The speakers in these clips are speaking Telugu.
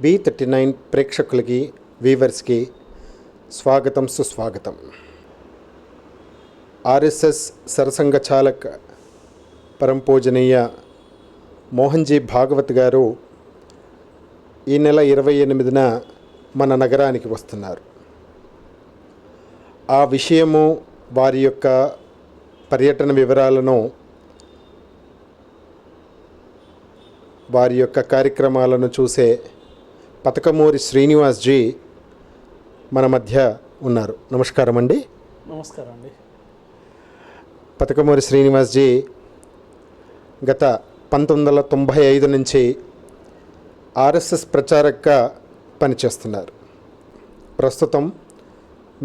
B39 ప్రేక్షకులకి వీవర్స్కి స్వాగతం సుస్వాగతం. ఆర్ఎస్ఎస్ సరసంఘ చాలక్ పరంపూజనీయ మోహన్జీ భాగవత్ గారు ఈ నెల 28న మన నగరానికి వస్తున్నారు. ఆ విషయము, వారి యొక్క పర్యటన వివరాలను, వారి యొక్క కార్యక్రమాలను చూసే పతకమూరి శ్రీనివాస్జీ మన మధ్య ఉన్నారు. నమస్కారం అండి. నమస్కారం అండి. పతకమూరి శ్రీనివాస్జీ గత 1995 నుంచి ఆర్ఎస్ఎస్ ప్రచారకగా పనిచేస్తున్నారు. ప్రస్తుతం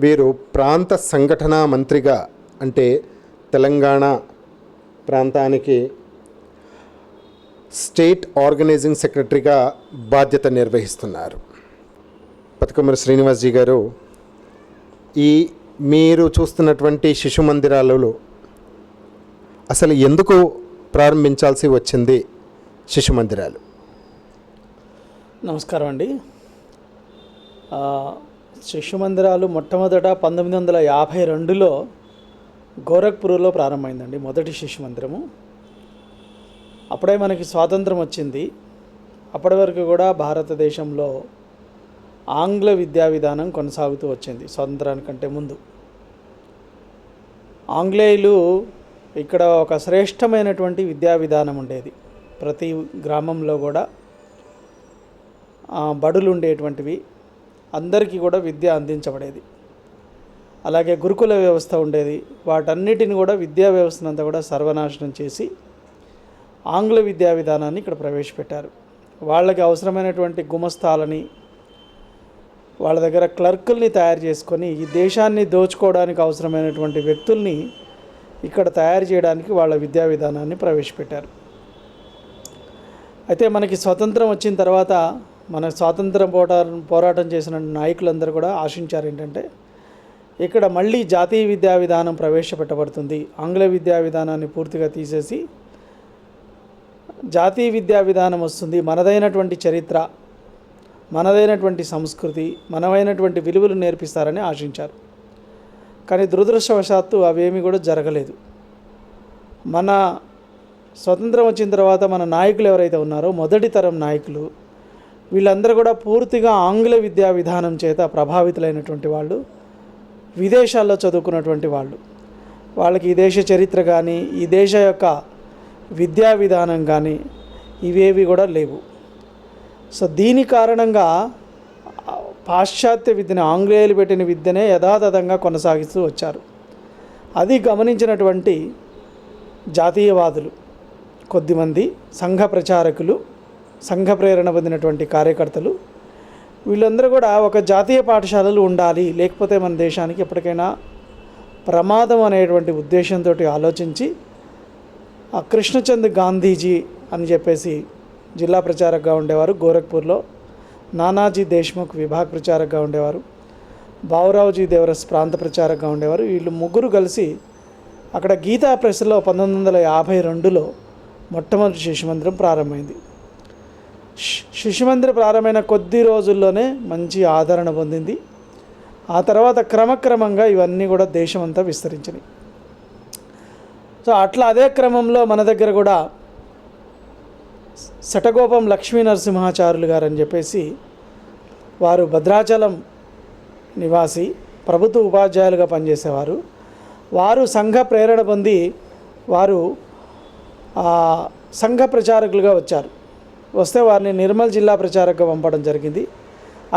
వీరు ప్రాంత సంఘటనా మంత్రిగా, అంటే తెలంగాణ ప్రాంతానికి స్టేట్ ఆర్గనైజింగ్ సెక్రటరీగా బాధ్యత నిర్వహిస్తున్నారు. పతకమూరి శ్రీనివాస్జీ గారు, మీరు చూస్తున్నటువంటి శిశు మందిరాలలో అసలు ఎందుకు ప్రారంభించాల్సి వచ్చింది శిశు మందిరాలు? నమస్కారం అండి. శిశు మందిరాలు మొట్టమొదట 1952లో గోరఖ్పూర్లో ప్రారంభమైందండి, మొదటి శిశు మందిరము. అప్పుడే మనకి స్వాతంత్రం వచ్చింది. అప్పటి వరకు కూడా భారతదేశంలో ఆంగ్ల విద్యా విధానం కొనసాగుతూ వచ్చింది. స్వాతంత్రానికంటే ముందు ఆంగ్లేయులు ఇక్కడ ఒక శ్రేష్టమైనటువంటి విద్యా విధానం ఉండేది. ప్రతి గ్రామంలో కూడా బడులు ఉండేటువంటివి, అందరికీ కూడా విద్య అందించబడేది. అలాగే గురుకుల వ్యవస్థ ఉండేది. వాటన్నిటిని కూడా విద్యా వ్యవస్థనంతా కూడా సర్వనాశనం చేసి ఆంగ్ల విద్యా విధానాన్ని ఇక్కడ ప్రవేశపెట్టారు. వాళ్ళకి అవసరమైనటువంటి గుమస్తాలని, వాళ్ళ దగ్గర క్లర్కుల్ని తయారు చేసుకొని ఈ దేశాన్ని దోచుకోవడానికి అవసరమైనటువంటి వ్యక్తుల్ని ఇక్కడ తయారు చేయడానికి వాళ్ళ విద్యా విధానాన్ని ప్రవేశపెట్టారు. అయితే మనకి స్వతంత్రం వచ్చిన తర్వాత మన స్వాతంత్రం పోరాటం చేసిన నాయకులందరూ కూడా ఆశించారు ఏంటంటే, ఇక్కడ మళ్ళీ జాతీయ విద్యా విధానం ప్రవేశపెట్టబడుతుంది, ఆంగ్ల విద్యా విధానాన్ని పూర్తిగా తీసేసి జాతీయ విద్యా విధానం వస్తుంది, మనదైనటువంటి చరిత్ర, మనదైనటువంటి సంస్కృతి, మనమైనటువంటి విలువలు నేర్పిస్తారని ఆశించారు. కానీ దురదృష్టవశాత్తు అవేమీ కూడా జరగలేదు. మన స్వతంత్రం వచ్చిన తర్వాత మన నాయకులు ఎవరైతే ఉన్నారో, మొదటి తరం నాయకులు, వీళ్ళందరూ కూడా పూర్తిగా ఆంగ్ల విద్యా విధానం చేత ప్రభావితులైనటువంటి వాళ్ళు, విదేశాల్లో చదువుకున్నటువంటి వాళ్ళు. వాళ్ళకి ఈ దేశ చరిత్ర కానీ, ఈ దేశ యొక్క విద్యా విధానం కానీ ఇవేవి కూడా లేవు. సో దీని కారణంగా పాశ్చాత్య విద్యని, ఆంగ్లేయులు పెట్టిన విద్యనే యథాతథంగా కొనసాగిస్తూ వచ్చారు. అది గమనించినటువంటి జాతీయవాదులు కొద్దిమంది, సంఘ ప్రచారకులు, సంఘ ప్రేరణ పొందినటువంటి కార్యకర్తలు, వీళ్ళందరూ కూడా ఒక జాతీయ పాఠశాలలు ఉండాలి, లేకపోతే మన దేశానికి ఎప్పటికైనా ప్రమాదం అనేటువంటి ఉద్దేశంతో ఆలోచించి కృష్ణచంద్ గాంధీజీ అని చెప్పేసి జిల్లా ప్రచారకగా ఉండేవారు. గోరఖ్పూర్లో నానాజీ దేశ్ముఖ్ విభాగ ప్రచారకగా ఉండేవారు. బావురావుజీ దేవరస్ ప్రాంత ప్రచారకగా ఉండేవారు. వీళ్ళు ముగ్గురు కలిసి అక్కడ గీతా ప్రెస్లో 1952లో మొట్టమొదటి శిశు మందిరం ప్రారంభమైంది. శిశు మందిరం ప్రారంభమైన కొద్ది రోజుల్లోనే మంచి ఆదరణ పొందింది. ఆ తర్వాత క్రమక్రమంగా ఇవన్నీ కూడా దేశమంతా విస్తరించినాయి. సో అట్లా అదే క్రమంలో మన దగ్గర కూడా శటగోపం లక్ష్మీ నరసింహాచార్యులు గారు అని చెప్పేసి, వారు భద్రాచలం నివాసి, ప్రభుత్వ ఉపాధ్యాయులుగా పనిచేసేవారు. వారు సంఘ ప్రేరణ పొంది వారు సంఘ ప్రచారకులుగా వచ్చారు. వస్తే వారిని నిర్మల్ జిల్లా ప్రచారకగా పంపడం జరిగింది.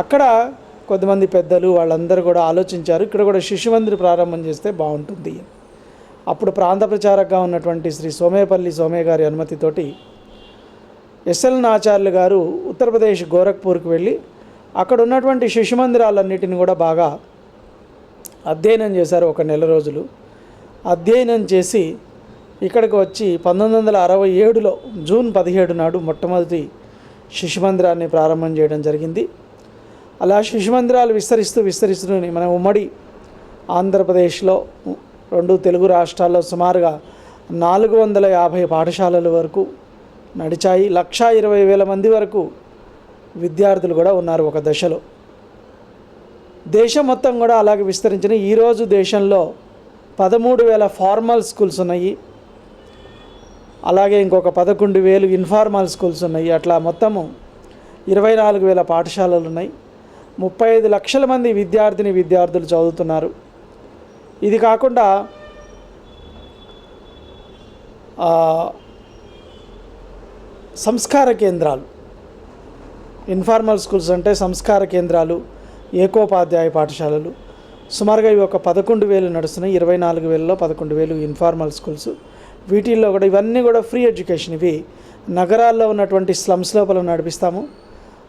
అక్కడ కొద్దిమంది పెద్దలు వాళ్ళందరూ కూడా ఆలోచించారు, ఇక్కడ కూడా శిశు మందిర్ ప్రారంభం చేస్తే బాగుంటుంది. అప్పుడు ప్రాంత ప్రచారకగా ఉన్నటువంటి శ్రీ సోమేపల్లి సోమయ్య గారి అనుమతితోటి ఎస్ఎల్ నాచార్యులు గారు ఉత్తరప్రదేశ్ గోరఖ్పూర్కి వెళ్ళి అక్కడ ఉన్నటువంటి శిశు మందిరాలన్నిటిని కూడా బాగా అధ్యయనం చేశారు. ఒక నెల రోజులు అధ్యయనం చేసి ఇక్కడికి వచ్చి 1967లో జూన్ 17 నాడు మొట్టమొదటి శిశు మందిరాన్ని ప్రారంభం చేయడం జరిగింది. అలా శిశు మందిరాలు విస్తరిస్తూ మన ఉమ్మడి ఆంధ్రప్రదేశ్లో, 2 తెలుగు రాష్ట్రాల్లో సుమారుగా 450 పాఠశాలల వరకు నడిచాయి. 1,20,000 మంది వరకు విద్యార్థులు కూడా ఉన్నారు ఒక దశలో. దేశం మొత్తం కూడా అలాగే విస్తరించిన. ఈరోజు దేశంలో 13,000 ఫార్మల్ స్కూల్స్ ఉన్నాయి, అలాగే ఇంకొక 11,000 ఇన్ఫార్మల్ స్కూల్స్ ఉన్నాయి. అట్లా మొత్తము 24,000 పాఠశాలలు ఉన్నాయి. 35 లక్షల మంది విద్యార్థులు చదువుతున్నారు. ఇది కాకుండా సంస్కార కేంద్రాలు, ఇన్ఫార్మల్ స్కూల్స్ అంటే సంస్కార కేంద్రాలు, ఏకోపాధ్యాయ పాఠశాలలు సుమారుగా ఇవి ఒక 11,000 నడుస్తున్నాయి. 24,000లో 11,000 ఇన్ఫార్మల్ స్కూల్స్. వీటిల్లో కూడా ఇవన్నీ కూడా ఫ్రీ ఎడ్యుకేషన్. ఇవి నగరాల్లో ఉన్నటువంటి స్లమ్స్ లోపల నడిపిస్తాము,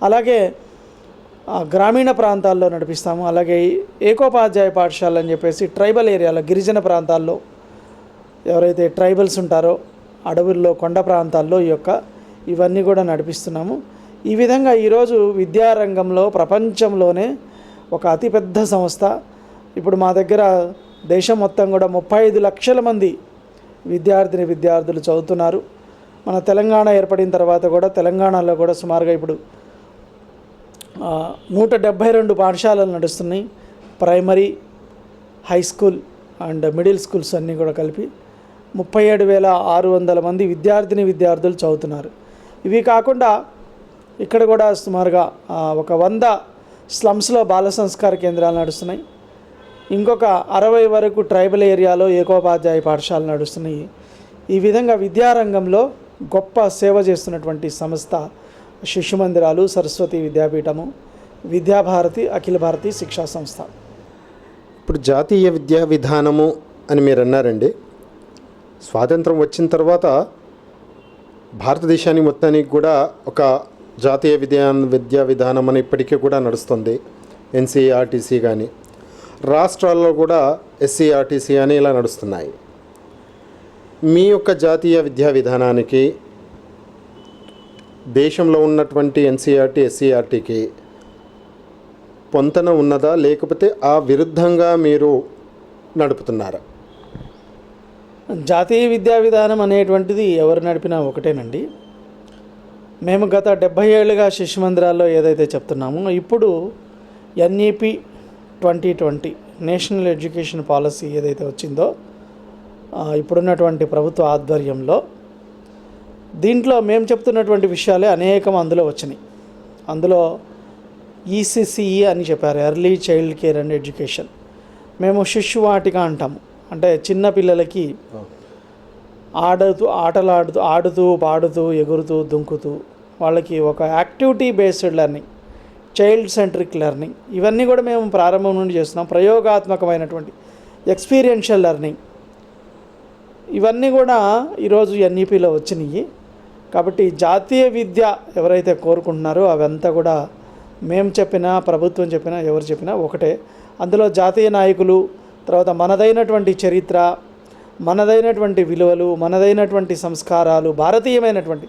అలాగే గ్రామీణ ప్రాంతాల్లో నడిపిస్తాము. అలాగే ఏకోపాధ్యాయ పాఠశాలలు అని చెప్పేసి ట్రైబల్ ఏరియాలో, గిరిజన ప్రాంతాల్లో ఎవరైతే ట్రైబల్స్ ఉంటారో అడవుల్లో, కొండ ప్రాంతాల్లో ఇవన్నీ కూడా నడిపిస్తున్నాము. ఈ విధంగా ఈరోజు విద్యారంగంలో ప్రపంచంలోనే ఒక అతిపెద్ద సంస్థ. ఇప్పుడు మా దగ్గర దేశం మొత్తం కూడా 35 లక్షల మంది విద్యార్థులు చదువుతున్నారు. మన తెలంగాణ ఏర్పడిన తర్వాత కూడా తెలంగాణలో కూడా సుమారుగా ఇప్పుడు 172 పాఠశాలలు నడుస్తున్నాయి. Primary, high school and middle schools అన్నీ కూడా కలిపి 37,600 మంది విద్యార్థులు చదువుతున్నారు. ఇవి కాకుండా ఇక్కడ కూడా సుమారుగా ఒక 100 స్లమ్స్లో బాల సంస్కార కేంద్రాలు నడుస్తున్నాయి. ఇంకొక 60 వరకు ట్రైబల్ ఏరియాలో ఏకోపాధ్యాయ పాఠశాలలు నడుస్తున్నాయి. ఈ విధంగా విద్యారంగంలో గొప్ప సేవ చేస్తున్నటువంటి సంస్థ శిశు మందిరాలు, సరస్వతి విద్యాపీఠము, విద్యాభారతి, అఖిల భారతీయ శిక్షా సంస్థ. ఇప్పుడు జాతీయ విద్యా విధానము అని మీరు అన్నారండి. స్వాతంత్రం వచ్చిన తర్వాత భారతదేశానికి మొత్తానికి కూడా ఒక జాతీయ విద్యా విధానం అని ఇప్పటికీ కూడా నడుస్తుంది. ఎన్సీఆర్టీసీ కానీ, రాష్ట్రాల్లో కూడా ఎస్సీఆర్టీసీ అని ఇలా నడుస్తున్నాయి. మీ యొక్క జాతీయ విద్యా విధానానికి దేశంలో ఉన్నటువంటి ఎన్సీఆర్టీ, ఎస్సీఆర్టీకి పొంతన ఉన్నదా, లేకపోతే ఆ విరుద్ధంగా మీరు నడుపుతున్నారా? జాతీయ విద్యా విధానం అనేటువంటిది ఎవరు నడిపినా ఒకటేనండి. మేము గత 70 ఏళ్ళుగా శిశు మందిరాల్లో ఏదైతే చెప్తున్నామో, ఇప్పుడు ఎన్ఈపి 2020 నేషనల్ ఎడ్యుకేషన్ పాలసీ ఏదైతే వచ్చిందో ఇప్పుడున్నటువంటి ప్రభుత్వ ఆధ్వర్యంలో, దీంట్లో మేము చెప్తున్నటువంటి విషయాలే అనేకం అందులో వచ్చినాయి. అందులో ఈసీసీఈ అని చెప్పారు, early child care and education. మేము శిశువాటిక అంటాము. అంటే చిన్న పిల్లలకి ఆడుతూ పాడుతూ ఎగురుతూ దుంకుతూ వాళ్ళకి ఒక activity based learning, child centric learning, ఇవన్నీ కూడా మేము ప్రారంభం నుండి చేస్తున్నాం. ప్రయోగాత్మకమైనటువంటి ఎక్స్పీరియన్షియల్ లెర్నింగ్, ఇవన్నీ కూడా ఈరోజు ఎన్ఈపిలో వచ్చినాయి. కాబట్టి జాతీయ విద్య ఎవరైతే కోరుకుంటున్నారో అవంతా కూడా మేము చెప్పినా, ప్రభుత్వం చెప్పినా, ఎవరు చెప్పినా ఒకటే. అందులో జాతీయ నాయకులు, తర్వాత మనదైనటువంటి చరిత్ర, మనదైనటువంటి విలువలు, మనదైనటువంటి సంస్కారాలు, భారతీయమైనటువంటి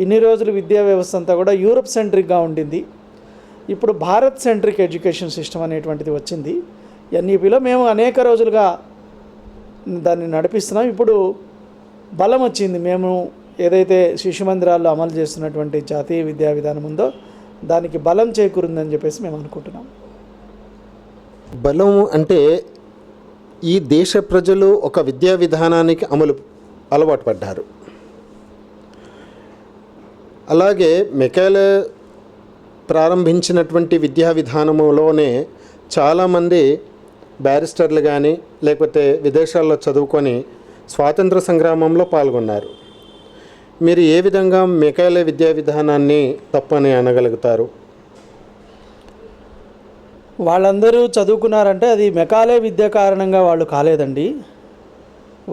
ఇన్ని రోజులు విద్యా వ్యవస్థ అంతా కూడా యూరప్ సెంట్రిక్గా ఉండింది. ఇప్పుడు భారత్ సెంట్రిక్ ఎడ్యుకేషన్ సిస్టమ్ అనేటువంటిది వచ్చింది ఎన్ఈపిలో. మేము అనేక రోజులుగా దాన్ని నడిపిస్తున్నాం. ఇప్పుడు బలం వచ్చింది. మేము ఏదైతే శిశు మందిరాల్లో అమలు చేస్తున్నటువంటి జాతీయ విద్యా విధానం ఉందో దానికి బలం చేకూరిందని చెప్పేసి మేము అనుకుంటున్నాం. బలం అంటే ఈ దేశ ప్రజలు ఒక విద్యా విధానానికి అలవాటు పడ్డారు. అలాగే మెకాలే ప్రారంభించినటువంటి విద్యా విధానంలోనే చాలామంది బ్యారిస్టర్లు కానీ లేకపోతే విదేశాల్లో చదువుకొని స్వాతంత్ర సంగ్రామంలో పాల్గొన్నారు. మీరు ఏ విధంగా మెకాలే విద్యా విధానాన్ని తప్పని అనగలుగుతారు? వాళ్ళందరూ చదువుకున్నారంటే అది మెకాలే విద్య కారణంగా వాళ్ళు కాలేదండి.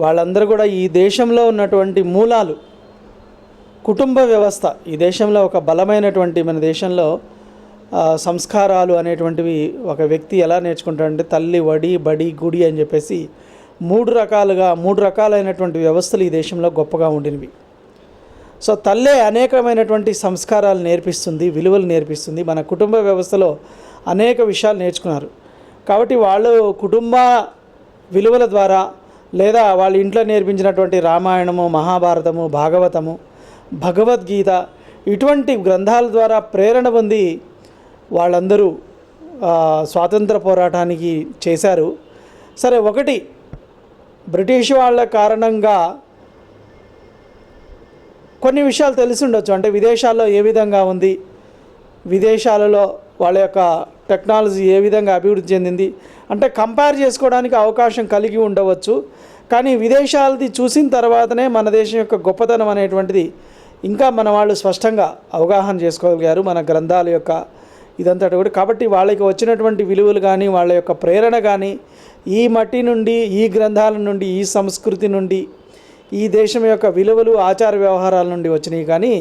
వాళ్ళందరూ కూడా ఈ దేశంలో ఉన్నటువంటి మూలాలు, కుటుంబ వ్యవస్థ, ఈ దేశంలో ఒక బలమైనటువంటి, మన దేశంలో సంస్కారాలు అనేటువంటివి ఒక వ్యక్తి ఎలా నేర్చుకుంటాడంటే తల్లి, వడి, బడి, గుడి అని చెప్పేసి మూడు రకాలైనటువంటి వ్యవస్థలు ఈ దేశంలో గొప్పగా ఉండినవి. సో తల్లే అనేకమైనటువంటి సంస్కారాలు నేర్పిస్తుంది, విలువలు నేర్పిస్తుంది. మన కుటుంబ వ్యవస్థలో అనేక విషయాలు నేర్చుకున్నారు. కాబట్టి వాళ్ళు కుటుంబ విలువల ద్వారా లేదా వాళ్ళ ఇంట్లో నేర్పించినటువంటి రామాయణము, మహాభారతము, భాగవతము, భగవద్గీత ఇటువంటి గ్రంథాల ద్వారా ప్రేరణ పొంది వాళ్ళందరూ స్వాతంత్ర పోరాటానికి చేశారు. సరే, ఒకటి బ్రిటిష్ వాళ్ళ కారణంగా కొన్ని విషయాలు తెలిసి ఉండొచ్చు. అంటే విదేశాల్లో ఏ విధంగా ఉంది, విదేశాలలో వాళ్ళ యొక్క టెక్నాలజీ ఏ విధంగా అభివృద్ధి చెందింది అంటే కంపేర్ చేసుకోవడానికి అవకాశం కలిగి ఉండవచ్చు. కానీ విదేశాలది చూసిన తర్వాతనే మన దేశం యొక్క గొప్పతనం అనేటువంటిది ఇంకా మన వాళ్ళు స్పష్టంగా అవగాహన చేసుకోగలిగారు, మన గ్రంథాల యొక్క ఇదంతా కూడా. కాబట్టి వాళ్ళకి వచ్చినటువంటి విలువలు కానీ, వాళ్ళ యొక్క ప్రేరణ కానీ ఈ మట్టి నుండి, ఈ గ్రంథాల నుండి, ఈ సంస్కృతి నుండి, ఈ దేశం యొక్క విలువలు ఆచార వ్యవహారాల నుండి వచ్చినాయి. కానీ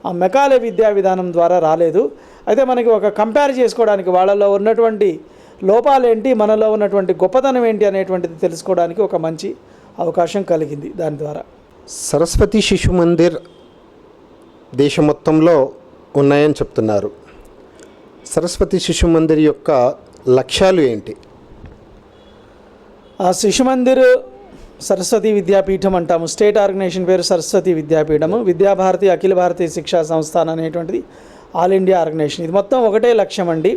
ఆ మెకాలే విద్యా విధానం ద్వారా రాలేదు. అయితే మనకి ఒక కంపేర్ చేసుకోవడానికి వాళ్ళలో ఉన్నటువంటి లోపాలేంటి, మనలో ఉన్నటువంటి గొప్పతనం ఏంటి అనేటువంటిది తెలుసుకోవడానికి ఒక మంచి అవకాశం కలిగింది దాని ద్వారా. సరస్వతి శిశు మందిర్ దేశం మొత్తంలో ఉన్నాయని చెప్తున్నారు. సరస్వతి శిశు మందిర్ యొక్క లక్ష్యాలు ఏంటి? ఆ శిశు మందిర్ సరస్వతి విద్యాపీఠం అంటాము. స్టేట్ ఆర్గనైజేషన్ పేరు సరస్వతి విద్యాపీఠము. విద్యాభారతి అఖిల భారతీయ శిక్షా సంస్థాన్ అనేటువంటిది ఆల్ ఇండియా ఆర్గనైజేషన్. ఇది మొత్తం ఒకటే లక్ష్యం అండి.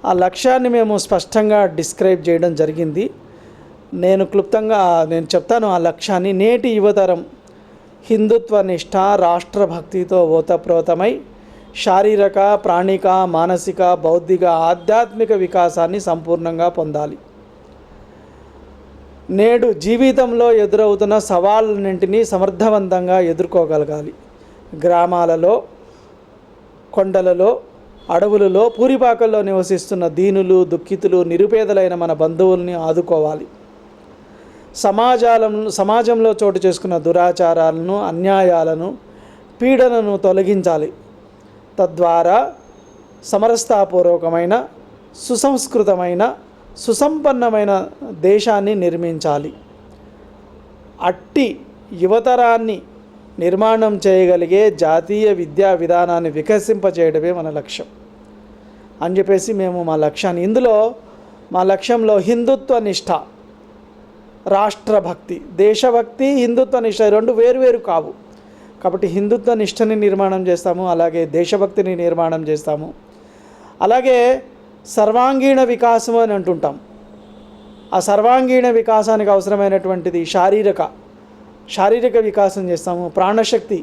ఆ లక్ష్యాన్ని మేము స్పష్టంగా డిస్క్రైబ్ చేయడం జరిగింది. నేను క్లుప్తంగా చెప్తాను ఆ లక్ష్యాన్ని. నేటి యువతరం హిందుత్వ నిష్ఠ, రాష్ట్రభక్తితో ఓతప్రోతమై శారీరక, ప్రాణిక, మానసిక, బౌద్ధిక, ఆధ్యాత్మిక వికాసాన్ని సంపూర్ణంగా పొందాలి. నేడు జీవితంలో ఎదురవుతున్న సవాళ్ళన్నింటినీ సమర్థవంతంగా ఎదుర్కోగలగాలి. గ్రామాలలో, కొండలలో, అడవులలో, పూరిపాకల్లో నివసిస్తున్న దీనులు, దుఃఖితులు, నిరుపేదలైన మన బంధువుల్ని ఆదుకోవాలి. సమాజంలో చోటు చేసుకున్న దురాచారాలను, అన్యాయాలను, పీడనను తొలగించాలి. తద్వారా సమరసతాపూర్వకమైన, సుసంస్కృతమైన, సుసంపన్నమైన దేశాన్ని నిర్మించాలి. అట్టి యువతరాన్ని నిర్మాణం చేయగలిగే జాతీయ విద్యా విధానాన్ని వికసింపచేయడమే మన లక్ష్యం అని చెప్పేసి మేము మా లక్ష్యాన్ని, ఇందులో మా లక్ష్యంలో హిందుత్వ నిష్ఠ, రాష్ట్రభక్తి, దేశభక్తి, హిందుత్వ నిష్ఠ రెండు వేరు కావు. కాబట్టి హిందుత్వ నిష్ఠని నిర్మాణం చేస్తాము, అలాగే దేశభక్తిని నిర్మాణం చేస్తాము. అలాగే సర్వాంగీణ వికాసం అని అంటుంటాం. ఆ సర్వాంగీణ వికాసానికి అవసరమైనటువంటిది శారీరక వికాసం చేస్తాము. ప్రాణశక్తి,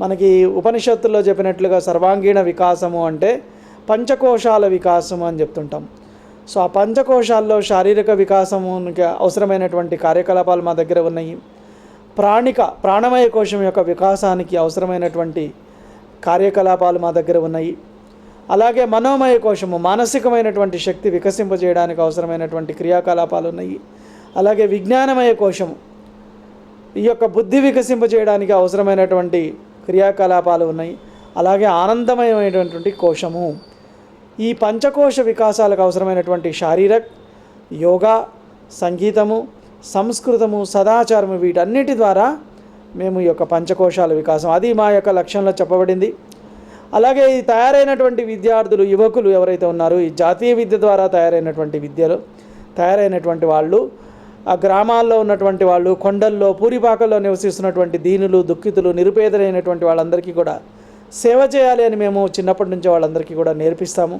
మనకి ఉపనిషత్తుల్లో చెప్పినట్లుగా సర్వాంగీణ వికాసము అంటే పంచకోశాల వికాసము అని చెప్తుంటాం. సో ఆ పంచకోశాల్లో శారీరక వికాసమునికి అవసరమైనటువంటి కార్యకలాపాలు మా దగ్గర ఉన్నాయి. ప్రాణమయ కోశం యొక్క వికాసానికి అవసరమైనటువంటి కార్యకలాపాలు మా దగ్గర ఉన్నాయి. అలాగే మనోమయ కోశము, మానసికమైనటువంటి శక్తి వికసింపజేయడానికి అవసరమైనటువంటి క్రియాకలాపాలు ఉన్నాయి. అలాగే విజ్ఞానమయ కోశము, ఈ యొక్క బుద్ధి వికసింపజేయడానికి అవసరమైనటువంటి క్రియాకలాపాలు ఉన్నాయి. అలాగే ఆనందమయమైనటువంటి కోశము. ఈ పంచకోశ వికాసాలకు అవసరమైనటువంటి శారీరక్, యోగా, సంగీతము, సంస్కృతము, సదాచారము, వీటన్నిటి ద్వారా మేము ఈ యొక్క పంచకోశాల వికాసం, అది మా యొక్క లక్ష్యంలో చెప్పబడింది. అలాగే ఈ తయారైనటువంటి విద్యార్థులు, యువకులు ఎవరైతే ఉన్నారో, ఈ జాతీయ విద్య ద్వారా తయారైనటువంటి వాళ్ళు, ఆ గ్రామాల్లో ఉన్నటువంటి వాళ్ళు, కొండల్లో, పూరిపాకల్లో నివసిస్తున్నటువంటి దీనులు, దుఃఖితులు, నిరుపేదలైనటువంటి వాళ్ళందరికీ కూడా సేవ చేయాలి అని మేము చిన్నప్పటి నుంచి వాళ్ళందరికీ కూడా నేర్పిస్తాము.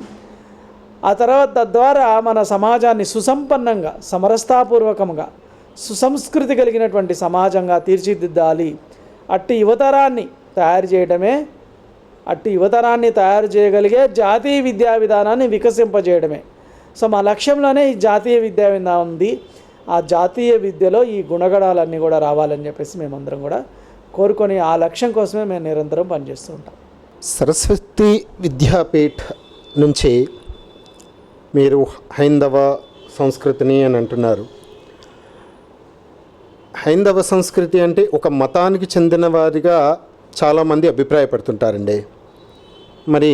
ఆ తర్వాత తద్వారా మన సమాజాన్ని సుసంపన్నంగా, సమరసతాపూర్వకంగా, సుసంస్కృతి కలిగినటువంటి సమాజంగా తీర్చిదిద్దాలి. అట్టి యువతరాన్ని తయారు చేయగలిగే జాతీయ విద్యా విధానాన్ని వికసింపజేయడమే. సో మా లక్ష్యంలోనే ఈ జాతీయ విద్యా విధానం ఉంది. ఆ జాతీయ విద్యలో ఈ గుణగణాలన్నీ కూడా రావాలని చెప్పేసి మేమందరం కూడా కోరుకొని ఆ లక్ష్యం కోసమే మేము నిరంతరం పనిచేస్తూ ఉంటాం. సరస్వతి విద్యాపీఠ్ నుంచి మీరు హైందవ సంస్కృతిని అని అంటున్నారు. హైందవ సంస్కృతి అంటే ఒక మతానికి చెందిన వారిగా చాలామంది అభిప్రాయపడుతుంటారండి. మరి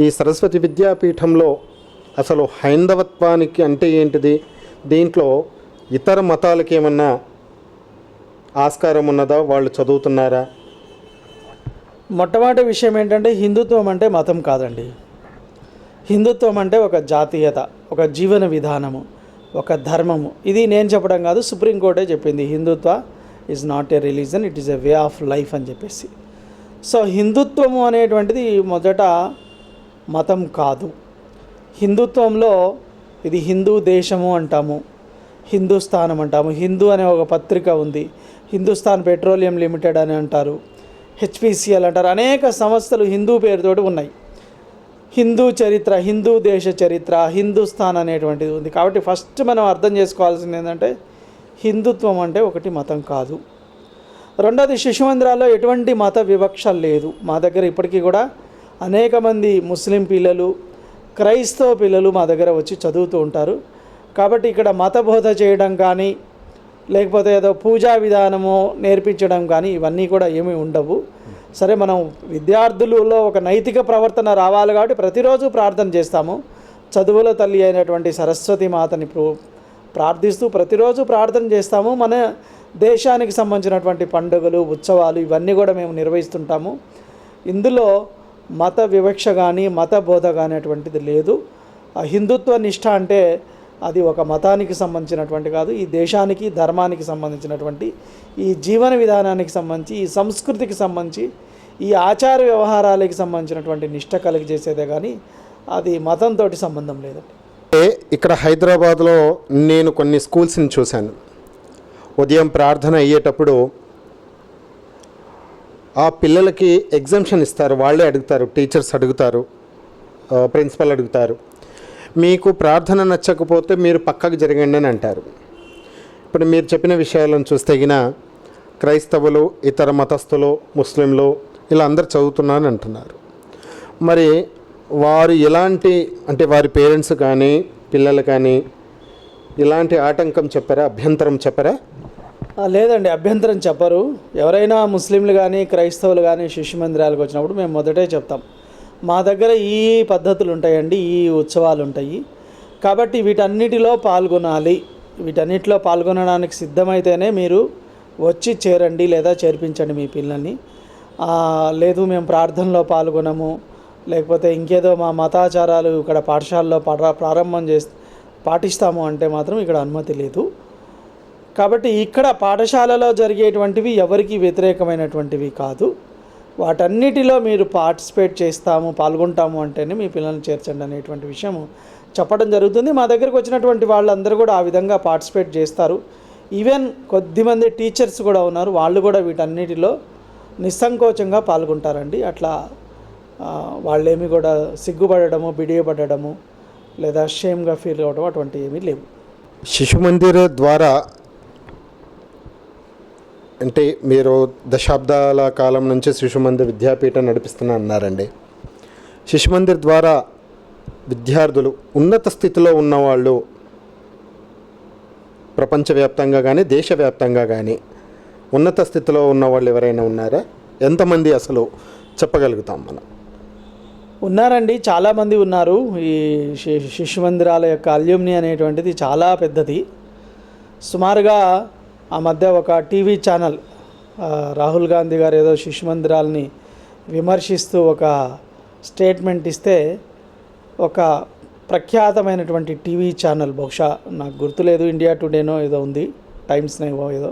ఈ సరస్వతి విద్యాపీఠంలో అసలు హైందవత్వానికి అంటే ఏంటిది? దీంట్లో ఇతర మతాలకి ఏమన్నా ఆస్కారం ఉన్నదా? వాళ్ళు చదువుతున్నారా? మొట్టమొదటి విషయం ఏంటంటే, హిందుత్వం అంటే మతం కాదండి. హిందుత్వం అంటే ఒక జాతీయత, ఒక జీవన విధానము, ఒక ధర్మము. ఇది నేను చెప్పడం కాదు, సుప్రీంకోర్టే చెప్పింది. Hindutva is not a religion, it is a way of life అని చెప్పేసి. సో హిందుత్వము అనేటువంటిది మొదట మతం కాదు. హిందుత్వంలో ఇది హిందూ దేశము అంటాము, హిందూస్థానం అంటాము. హిందూ అనే ఒక పత్రిక ఉంది, హిందుస్థాన్ పెట్రోలియం లిమిటెడ్ అని అంటారు, హెచ్పిసిఎల్ అంటారు. అనేక సంస్థలు హిందూ పేరుతోటి ఉన్నాయి. హిందూ చరిత్ర, హిందూ దేశ చరిత్ర, హిందూస్థాన్ అనేటువంటిది ఉంది. కాబట్టి ఫస్ట్ మనం అర్థం చేసుకోవాల్సింది ఏంటంటే హిందుత్వం అంటే ఒకటి మతం కాదు. రెండోది, శిశు మందిరాల్లో ఎటువంటి మత వివక్ష లేదు. మా దగ్గర ఇప్పటికీ కూడా అనేక మంది ముస్లిం పిల్లలు, క్రైస్తవ పిల్లలు మా దగ్గర వచ్చి చదువుతూ ఉంటారు. కాబట్టి ఇక్కడ మత బోధ చేయడం కానీ, లేకపోతే ఏదో పూజా విధానము నేర్పించడం కానీ ఇవన్నీ కూడా ఏమీ ఉండవు. సరే, మనం విద్యార్థులలో ఒక నైతిక ప్రవర్తన రావాలి కాబట్టి ప్రతిరోజు ప్రార్థన చేస్తాము. చదువుల తల్లి అయినటువంటి సరస్వతి మాతని ప్రార్థిస్తూ ప్రతిరోజు ప్రార్థన చేస్తాము. మన దేశానికి సంబంధించినటువంటి పండుగలు, ఉత్సవాలు ఇవన్నీ కూడా మేము నిర్వహిస్తుంటాము. ఇందులో మత వివక్ష కానీ మత బోధ కానీ అటువంటిది లేదు. హిందుత్వ నిష్ఠ అంటే అది ఒక మతానికి సంబంధించినటువంటి కాదు, ఈ దేశానికి, ధర్మానికి సంబంధించినటువంటి, ఈ జీవన విధానానికి సంబంధించి, ఈ సంస్కృతికి సంబంధించి, ఈ ఆచార వ్యవహారాలకి సంబంధించినటువంటి నిష్ఠ కలిగి చేసేదే కానీ అది మతంతో సంబంధం లేదండి. ఇక్కడ హైదరాబాద్లో నేను కొన్ని స్కూల్స్ని చూశాను. ఉదయం ప్రార్థన అయ్యేటప్పుడు ఆ పిల్లలకి ఎగ్జామ్షన్ ఇస్తారు, వాళ్ళే అడుగుతారు, టీచర్స్ అడుగుతారు, ప్రిన్సిపల్ అడుగుతారు, మీకు ప్రార్థన నచ్చకపోతే మీరు పక్కకు జరగండి అని అంటారు. ఇప్పుడు మీరు చెప్పిన విషయాలను చూస్తే గిన క్రైస్తవులు, ఇతర మతస్థులు, ముస్లింలు ఇలా అందరు చదువుతున్నారని అంటున్నారు. మరి వారు ఎలాంటి, అంటే వారి పేరెంట్స్ కానీ పిల్లలు కానీ ఇలాంటి ఆటంకం చెప్పారా, అభ్యంతరం చెప్పారా? లేదండి, అభ్యంతరం చెప్పరు. ఎవరైనా ముస్లింలు కానీ క్రైస్తవులు కానీ శిశు మందిరాలకు వచ్చినప్పుడు మేము మొదటే చెప్తాం, మా దగ్గర ఈ పద్ధతులు ఉంటాయండి, ఈ ఉత్సవాలు ఉంటాయి, కాబట్టి వీటన్నిటిలో పాల్గొనాలి. వీటన్నిటిలో పాల్గొనడానికి సిద్ధమైతేనే మీరు వచ్చి చేరండి లేదా చేర్పించండి మీ పిల్లల్ని. లేదు మేము ప్రార్థనలో పాల్గొనము, లేకపోతే ఇంకేదో మా మతాచారాలు ఇక్కడ పాఠశాలలో ప్రారంభం పాటిస్తాము అంటే మాత్రం ఇక్కడ అనుమతి లేదు. కాబట్టి ఇక్కడ పాఠశాలలో జరిగేటువంటివి ఎవరికి వ్యతిరేకమైనటువంటివి కాదు. వాటన్నిటిలో మీరు పార్టిసిపేట్ చేస్తాము, పాల్గొంటాము అంటేనే మీ పిల్లల్ని చేర్చండి అనేటువంటి విషయం చెప్పడం జరుగుతుంది. మా దగ్గరకు వచ్చినటువంటి వాళ్ళందరూ కూడా ఆ విధంగా పార్టిసిపేట్ చేస్తారు. ఈవెన్ కొద్దిమంది టీచర్స్ కూడా ఉన్నారు, వాళ్ళు కూడా వీటన్నిటిలో నిస్సంకోచంగా పాల్గొంటారండి. అట్లా వాళ్ళేమి కూడా సిగ్గుపడడము, బిడియపడము లేదా షేమ్గా ఫీల్ అవ్వడం అటువంటి ఏమీ లేవు. శిశు మందిర్ ద్వారా అంటే మీరు దశాబ్దాల కాలం నుంచి శిశు మందిర్ విద్యాపీఠం నడిపిస్తున్నా అన్నారండి. శిశు మందిర్ ద్వారా విద్యార్థులు ఉన్నత స్థితిలో ఉన్నవాళ్ళు ప్రపంచవ్యాప్తంగా కానీ దేశవ్యాప్తంగా కానీ ఉన్నత స్థితిలో ఉన్నవాళ్ళు ఎవరైనా ఉన్నారా? ఎంతమంది అసలు చెప్పగలుగుతాం మనం? ఉన్నారండి, చాలామంది ఉన్నారు. ఈ శిశు మందిరాల యొక్క అల్యూమిని అనేటువంటిది చాలా పెద్దది. సుమారుగా ఆ మధ్య ఒక టీవీ ఛానల్ రాహుల్ గాంధీ గారు ఏదో శిశు మందిరాలని విమర్శిస్తూ ఒక స్టేట్మెంట్ ఇస్తే ఒక ప్రఖ్యాతమైనటువంటి టీవీ ఛానల్, బహుశా నాకు గుర్తులేదు, ఇండియా టుడేనో ఏదో ఉంది, టైమ్స్ నైవో ఏదో,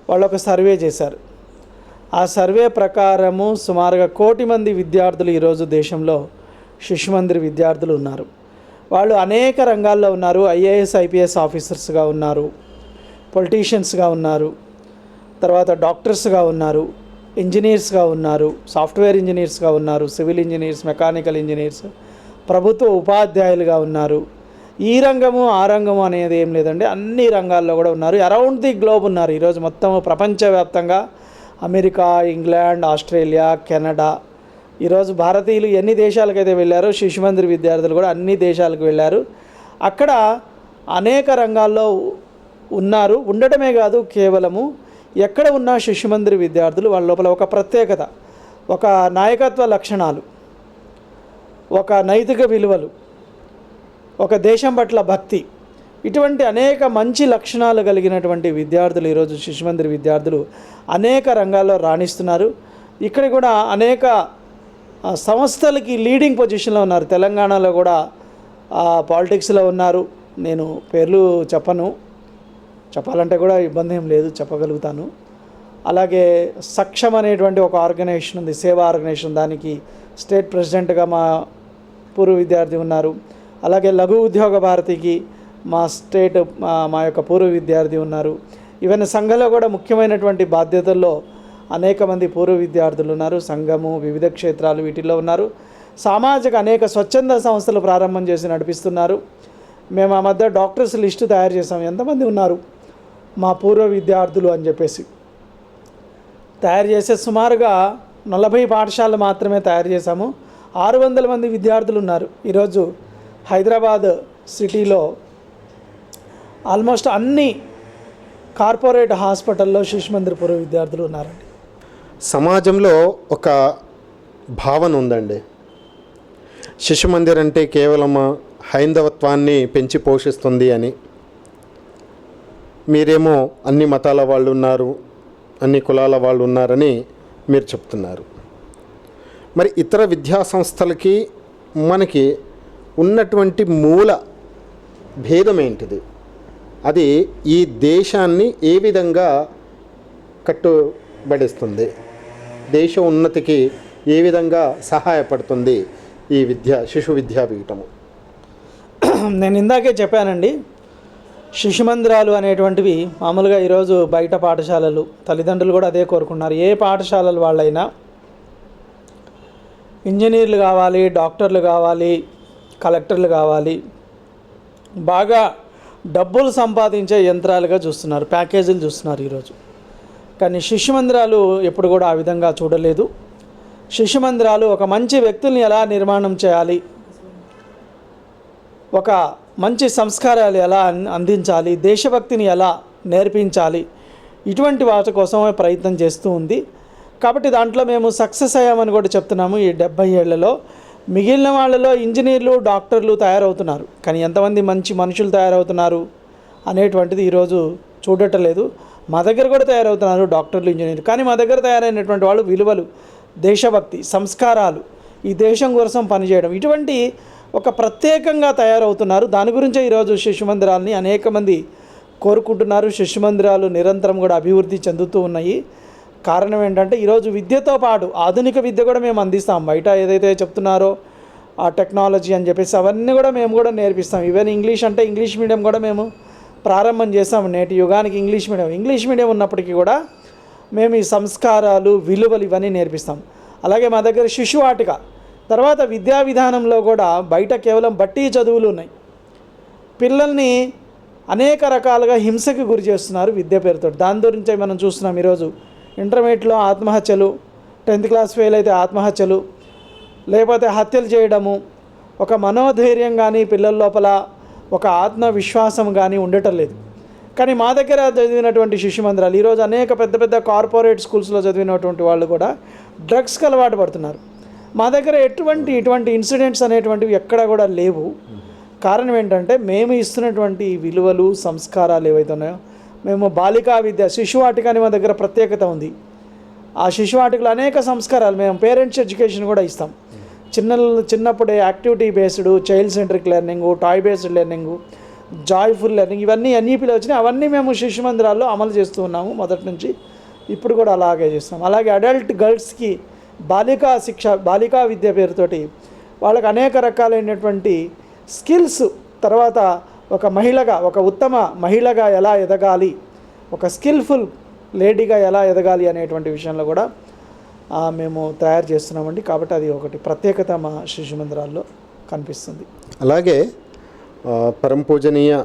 వాళ్ళు ఒక సర్వే చేశారు. ఆ సర్వే ప్రకారము సుమారుగా 1 కోటి మంది విద్యార్థులు ఈరోజు దేశంలో శిశు మందిర్ విద్యార్థులు ఉన్నారు. వాళ్ళు అనేక రంగాల్లో ఉన్నారు. ఐఏఎస్ ఐపీఎస్ ఆఫీసర్స్గా ఉన్నారు, పొలిటీషియన్స్గా ఉన్నారు, తర్వాత డాక్టర్స్గా ఉన్నారు, ఇంజనీర్స్గా ఉన్నారు, సాఫ్ట్వేర్ ఇంజనీర్స్గా ఉన్నారు, సివిల్ ఇంజనీర్స్, మెకానికల్ ఇంజనీర్స్, ప్రభుత్వ ఉపాధ్యాయులుగా ఉన్నారు. ఈ రంగము ఆ రంగము అనేది ఏం లేదండి, అన్ని రంగాల్లో కూడా ఉన్నారు. అరౌండ్ ది గ్లోబ్ ఉన్నారు. ఈరోజు మొత్తం ప్రపంచవ్యాప్తంగా అమెరికా, ఇంగ్లాండ్, ఆస్ట్రేలియా, కెనడా, ఈరోజు భారతీయులు ఎన్ని దేశాలకైతే వెళ్ళారో శిశు మందిర్ విద్యార్థులు కూడా అన్ని దేశాలకు వెళ్ళారు. అక్కడ అనేక రంగాల్లో ఉన్నారు. ఉండటమే కాదు, కేవలము ఎక్కడ ఉన్న శిశు మందిర్ విద్యార్థులు వాళ్ళ లోపల ఒక ప్రత్యేకత, ఒక నాయకత్వ లక్షణాలు, ఒక నైతిక విలువలు, ఒక దేశం పట్ల భక్తి, ఇటువంటి అనేక మంచి లక్షణాలు కలిగినటువంటి విద్యార్థులు ఈరోజు శిశు మందిర్ విద్యార్థులు అనేక రంగాల్లో రాణిస్తున్నారు. ఇక్కడ కూడా అనేక సంస్థలకి లీడింగ్ పొజిషన్లో ఉన్నారు. తెలంగాణలో కూడా పాలిటిక్స్లో ఉన్నారు. నేను పేర్లు చెప్పాలంటే కూడా ఇబ్బంది ఏం లేదు, చెప్పగలుగుతాను. అలాగే సక్షం అనేటువంటి ఒక ఆర్గనైజేషన్ ఉంది, సేవా ఆర్గనైజేషన్, దానికి స్టేట్ ప్రెసిడెంట్గా మా పూర్వ విద్యార్థి ఉన్నారు. అలాగే లఘు ఉద్యోగ భారతికి మా యొక్క పూర్వ విద్యార్థి ఉన్నారు. ఈవెన్ సంఘంలో కూడా ముఖ్యమైనటువంటి బాధ్యతల్లో అనేక మంది పూర్వ విద్యార్థులు ఉన్నారు. సంఘము, వివిధ క్షేత్రాలు వీటిల్లో ఉన్నారు. సామాజిక అనేక స్వచ్ఛంద సంస్థలు ప్రారంభం చేసి నడిపిస్తున్నారు. మేము ఆ మధ్య డాక్టర్స్ లిస్టు తయారు చేసాం, ఎంతమంది ఉన్నారు మా పూర్వ విద్యార్థులు అని చెప్పేసి. తయారు చేసే సుమారుగా 40 పాఠశాలలు మాత్రమే తయారు చేశాము. 600 మంది విద్యార్థులు ఉన్నారు. ఈరోజు హైదరాబాద్ సిటీలో ఆల్మోస్ట్ అన్ని కార్పొరేట్ హాస్పిటల్లో శిశుమందిర్ పూర్వ విద్యార్థులు ఉన్నారండి. సమాజంలో ఒక భావన ఉందండి, శిశుమందిర్ అంటే కేవలం హైందవత్వాన్ని పెంచి పోషిస్తుంది అని. మీరేమో అన్ని మతాల వాళ్ళు ఉన్నారు, అన్ని కులాల వాళ్ళు ఉన్నారని మీరు చెప్తున్నారు. మరి ఇతర విద్యా సంస్థలకి మనకి ఉన్నటువంటి మూల భేదం ఏంటిది? అది ఈ దేశాన్ని ఏ విధంగా కట్టుబడిస్తుంది, దేశ ఉన్నతికి ఏ విధంగా సహాయపడుతుంది ఈ శిశు విద్యాపీఠము? నేను ఇందాకే చెప్పానండి, శిశుమందిరాలు అనేటువంటివి మామూలుగా ఈరోజు బయట పాఠశాలలు, తల్లిదండ్రులు కూడా అదే కోరుకున్నారు. ఏ పాఠశాలలు వాళ్ళైనా ఇంజనీర్లు కావాలి, డాక్టర్లు కావాలి, కలెక్టర్లు కావాలి, బాగా డబ్బులు సంపాదించే యంత్రాలుగా చూస్తున్నారు, ప్యాకేజీలు చూస్తున్నారు ఈరోజు. కానీ శిశుమందిరాలు ఎప్పుడు కూడా ఆ విధంగా చూడలేదు. శిశుమందిరాలు ఒక మంచి వ్యక్తుల్ని ఎలా నిర్మాణం చేయాలి, ఒక మంచి సంస్కారాలు ఎలా అందించాలి, దేశభక్తిని ఎలా నేర్పించాలి, ఇటువంటి వాటి కోసమే ప్రయత్నం చేస్తూ ఉంది. కాబట్టి దాంట్లో మేము సక్సెస్ అయ్యామని కూడా చెప్తున్నాము. ఈ 70 ఏళ్లలో మిగిలిన వాళ్ళలో ఇంజనీర్లు, డాక్టర్లు తయారవుతున్నారు, కానీ ఎంతమంది మంచి మనుషులు తయారవుతున్నారు అనేటువంటిది ఈరోజు చూడటలేదు. మా దగ్గర కూడా తయారవుతున్నారు డాక్టర్లు, ఇంజనీర్లు, కానీ మా దగ్గర తయారైనటువంటి వాళ్ళు విలువలు, దేశభక్తి, సంస్కారాలు, ఈ దేశం కోసం పనిచేయడం, ఇటువంటి ఒక ప్రత్యేకంగా తయారవుతున్నారు. దాని గురించే ఈరోజు శిశుమందిరాలని అనేక మంది కోరుకుంటున్నారు. శిశుమందిరాలు నిరంతరం కూడా అభివృద్ధి చెందుతూ ఉన్నాయి. కారణం ఏంటంటే ఈరోజు విద్యతో పాటు ఆధునిక విద్య కూడా మేము అందిస్తాం. బయట ఏదైతే చెప్తున్నారో ఆ టెక్నాలజీ అని చెప్పేసి అవన్నీ కూడా మేము కూడా నేర్పిస్తాం. ఈవెన్ ఇంగ్లీష్ అంటే ఇంగ్లీష్ మీడియం కూడా మేము ప్రారంభం చేస్తాం. నేటి యుగానికి ఇంగ్లీష్ మీడియం ఉన్నప్పటికీ కూడా మేము ఈ సంస్కారాలు, విలువలు ఇవన్నీ నేర్పిస్తాం. అలాగే మా దగ్గర శిశువాటిక, తర్వాత విద్యా విధానంలో కూడా బయట కేవలం బట్టి చదువులు ఉన్నాయి. పిల్లల్ని అనేక రకాలుగా హింసకి గురి చేస్తున్నారు విద్య పేరుతో. దాని గురించే మనం చూస్తున్నాం ఈరోజు ఇంటర్మీడియట్లో ఆత్మహత్యలు, 10th క్లాస్ ఫెయిల్ అయితే ఆత్మహత్యలు, లేకపోతే హత్యలు చేయడము. ఒక మనోధైర్యం కానీ పిల్లల లోపల ఒక ఆత్మవిశ్వాసం కానీ ఉండటం లేదు. కానీ మా దగ్గర చదివినటువంటి శిశుమందిరాలు ఈరోజు అనేక పెద్ద పెద్ద కార్పొరేట్ స్కూల్స్లో చదివినటువంటి వాళ్ళు కూడా డ్రగ్స్కి అలవాటు పడుతున్నారు. మా దగ్గర ఇటువంటి ఇన్సిడెంట్స్ అనేటువంటివి ఎక్కడా కూడా లేవు. కారణం ఏంటంటే మేము ఇస్తున్నటువంటి విలువలు, సంస్కారాలు ఏవైతే ఉన్నాయో, మేము బాలికా విద్య, శిశువాటిక అని మా దగ్గర ప్రత్యేకత ఉంది. ఆ శిశువాటికలో అనేక సంస్కారాలు, మేము పేరెంట్స్ ఎడ్యుకేషన్ కూడా ఇస్తాం. చిన్నప్పుడే activity based, child centric learning, toy based learning, joyful learning, ఇవన్నీ ఎన్ఈపీలో వచ్చినాయి. అవన్నీ మేము శిశుమందిరాల్లో అమలు చేస్తూ ఉన్నాము మొదటి నుంచి. ఇప్పుడు కూడా అలాగే చేస్తాం. అలాగే అడల్ట్ గర్ల్స్కి బాలికా విద్య పేరుతోటి వాళ్ళకి అనేక రకాలైనటువంటి స్కిల్స్, తర్వాత ఒక మహిళగా, ఒక ఉత్తమ మహిళగా ఎలా ఎదగాలి, ఒక స్కిల్ఫుల్ లేడీగా ఎలా ఎదగాలి అనేటువంటి విషయంలో కూడా మేము తయారు చేస్తున్నామండి. కాబట్టి అది ఒకటి ప్రత్యేకత మా శిశుమందిరాల్లో కనిపిస్తుంది. అలాగే పరమ పూజనీయ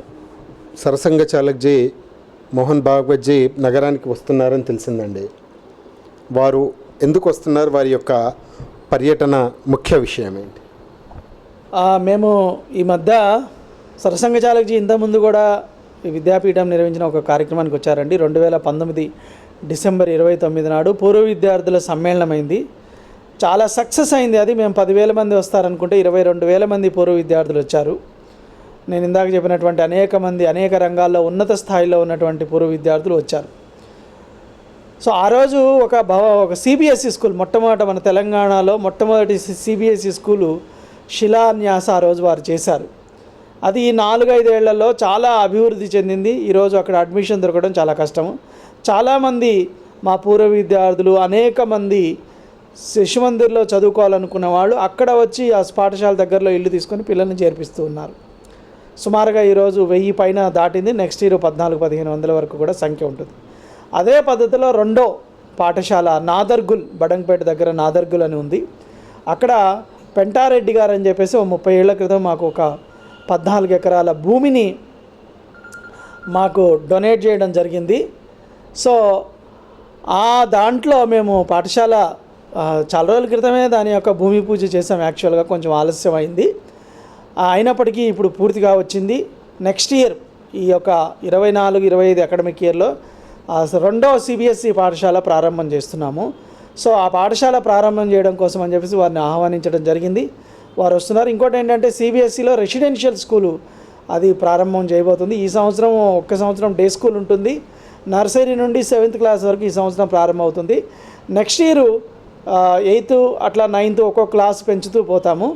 సరసంఘ చాలక్జీ మోహన్ భాగవత్జీ నగరానికి వస్తున్నారని తెలిసిందండి. వారు ఎందుకు వస్తున్నారు, వారి యొక్క పర్యటన ముఖ్య విషయం ఏంటి? మేము ఈ మధ్య సరసంఘ చాలక్జీ ఇంతకుముందు కూడా ఈ విద్యాపీఠం నిర్వహించిన ఒక కార్యక్రమానికి వచ్చారండి. 2019 డిసెంబర్ 29 నాడు పూర్వ విద్యార్థుల సమ్మేళనం అయింది. చాలా సక్సెస్ అయింది అది. మేము 10,000 మంది వస్తారనుకుంటే 22,000 మంది పూర్వ విద్యార్థులు వచ్చారు. నేను ఇందాక చెప్పినటువంటి అనేక మంది అనేక రంగాల్లో ఉన్నత స్థాయిలో ఉన్నటువంటి పూర్వ విద్యార్థులు వచ్చారు. సో ఆ రోజు ఒక సిబిఎస్ఈ స్కూల్, మొట్టమొదట మన తెలంగాణలో మొట్టమొదటి సిబిఎస్ఈ స్కూలు శిలాన్యాస ఆ రోజు వారు చేశారు. అది 4-5 ఏళ్లలో చాలా అభివృద్ధి చెందింది. ఈరోజు అక్కడ అడ్మిషన్ దొరకడం చాలా కష్టము. చాలామంది మా పూర్వ విద్యార్థులు అనేక మంది శిశు మందిర్లో చదువుకోవాలనుకున్న వాళ్ళు అక్కడ వచ్చి ఆ పాఠశాల దగ్గరలో ఇల్లు తీసుకొని పిల్లల్ని చేర్పిస్తూ ఉన్నారు. సుమారుగా ఈరోజు 1000 పైన దాటింది. నెక్స్ట్ ఇయర్ 1400-1500 వరకు కూడా సంఖ్య ఉంటుంది. అదే పద్ధతిలో రెండో పాఠశాల నాదర్గుల్, బడంగపేట దగ్గర నాదర్గుల్ అని ఉంది. అక్కడ పెంటారెడ్డి గారు అని చెప్పేసి 30 ఏళ్ల క్రితం మాకు ఒక 14 ఎకరాల భూమిని మాకు డొనేట్ చేయడం జరిగింది. సో ఆ దాంట్లో మేము పాఠశాల చాలా రోజుల క్రితమే దాని యొక్క భూమి పూజ చేసాం. యాక్చువల్గా కొంచెం ఆలస్యం అయింది, అయినప్పటికీ ఇప్పుడు పూర్తిగా వచ్చింది. నెక్స్ట్ ఇయర్ ఈ యొక్క 24-25 అకాడమిక్ ఇయర్లో రెండవ సిబిఎస్ఈ పాఠశాల ప్రారంభం చేస్తున్నాము. సో ఆ పాఠశాల ప్రారంభం చేయడం కోసం అని చెప్పేసి వారిని ఆహ్వానించడం జరిగింది. వారు వస్తున్నారు. ఇంకోటి ఏంటంటే సిబిఎస్ఈలో రెసిడెన్షియల్ స్కూలు అది ప్రారంభం చేయబోతుంది. ఈ సంవత్సరం ఒక్క సంవత్సరం డే స్కూల్ ఉంటుంది. నర్సరీ నుండి 7th క్లాస్ వరకు ఈ సంవత్సరం ప్రారంభమవుతుంది. నెక్స్ట్ ఇయర్ 8th అట్లా 9th ఒక్కొక్క క్లాస్ పెంచుతూ పోతాము.